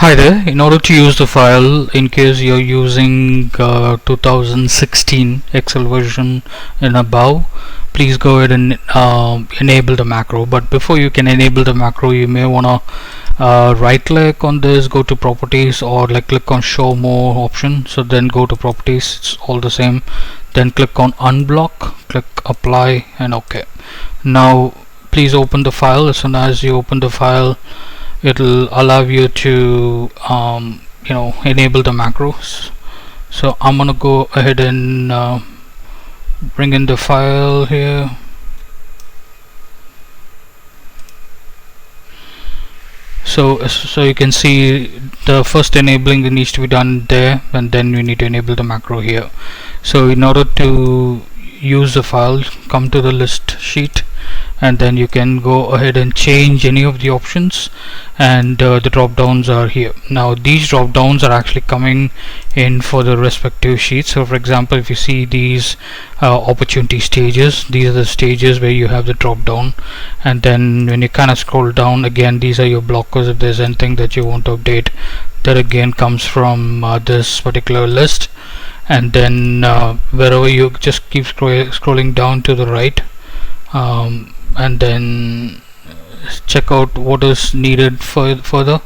Hi there. In order to use the file, in case you're using 2016 Excel version and above, please go ahead and enable the macro. But before you can enable the macro, you may want to right click on this, go to properties, or click on show more option. So then go to properties, it's all the same. Then click on unblock, click apply, and OK. Now please open the file. As soon as you open the file, it'll allow you to enable the macros. So I'm gonna go ahead and bring in the file here. So you can see the first enabling needs to be done there, and then we need to enable the macro here. So in order to use the file, come to the list sheet, and then you can go ahead and change any of the options, and the drop downs are here. Now these drop downs are actually coming in for the respective sheets. So for example, if you see these opportunity stages, these are the stages where you have the drop down, and then when you kind of scroll down again, these are your blockers. If there's anything that you want to update, that again comes from this particular list. And then wherever you just keep scrolling down to the right, and then check out what is needed further.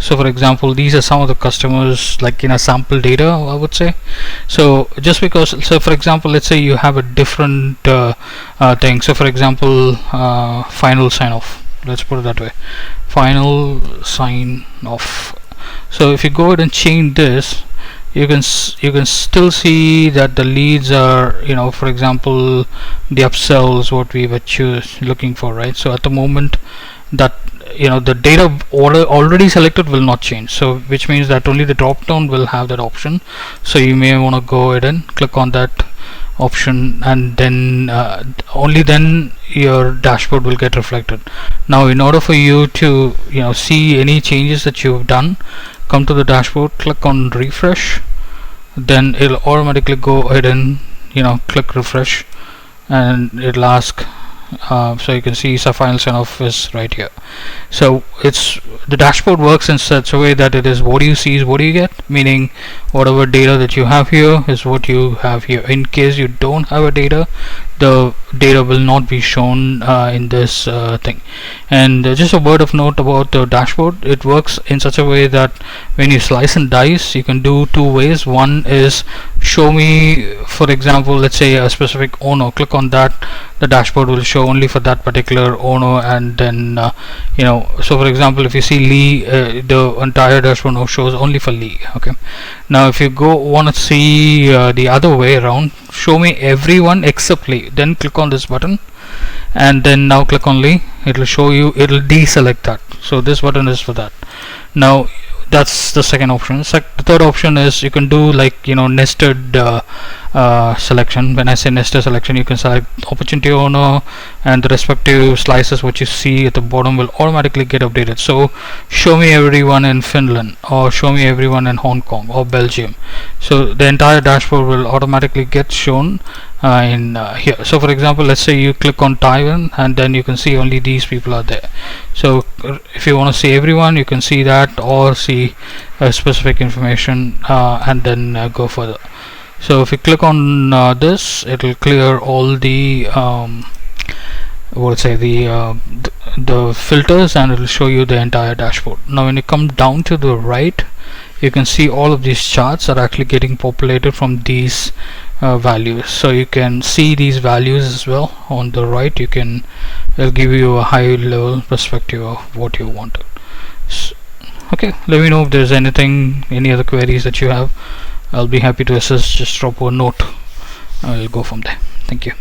So for example, these are some of the customers, sample data, I would say. So just because, so for example, let's say you have a different thing. So for example, final sign off, let's put it that way, final sign off. So if you go ahead and change this, you can still see that the leads are, for example, the upsells what we were looking for, right? So at the moment, that the data already selected will not change, so which means that only the drop down will have that option. So you may want to go ahead and click on that option, and then only then your dashboard will get reflected. Now in order for you to see any changes that you've done, come to the dashboard, click on refresh, then it'll automatically go ahead and click refresh, and it'll ask so you can see final sign off is right here. So it's the dashboard works in such a way that it is what you see is what you get, meaning whatever data that you have here is what you have here. In case you don't have a data, the data will not be shown in this thing. And just a word of note about the dashboard, it works in such a way that when you slice and dice, you can do two ways. One is show me, for example, let's say a specific owner, click on that, the dashboard will show only for that particular owner. And then so for example, if you see Lee, the entire dashboard now shows only for Lee. Okay, now if you want to see the other way around, show me everyone except Lee, then click on this button, and then now click on Lee, it will show you, it will deselect that. So this button is for that. Now that's the second option. The third option is you can do nested selection. When I say nested selection, you can select opportunity owner, and the respective slices what you see at the bottom will automatically get updated. So show me everyone in Finland, or show me everyone in Hong Kong or Belgium. So the entire dashboard will automatically get shown in here. So for example, let's say you click on Taiwan, and then you can see only these people are there. So if you want to see everyone, you can see that, or see specific information, and then go further. So if you click on this, it will clear all the the filters, and it will show you the entire dashboard. Now when you come down to the right, you can see all of these charts are actually getting populated from these values. So you can see these values as well on the right. It'll give you a high level perspective of what you wanted. Okay, let me know if there's any other queries that you have. I'll be happy to assist. Just drop a note. I'll go from there. Thank you.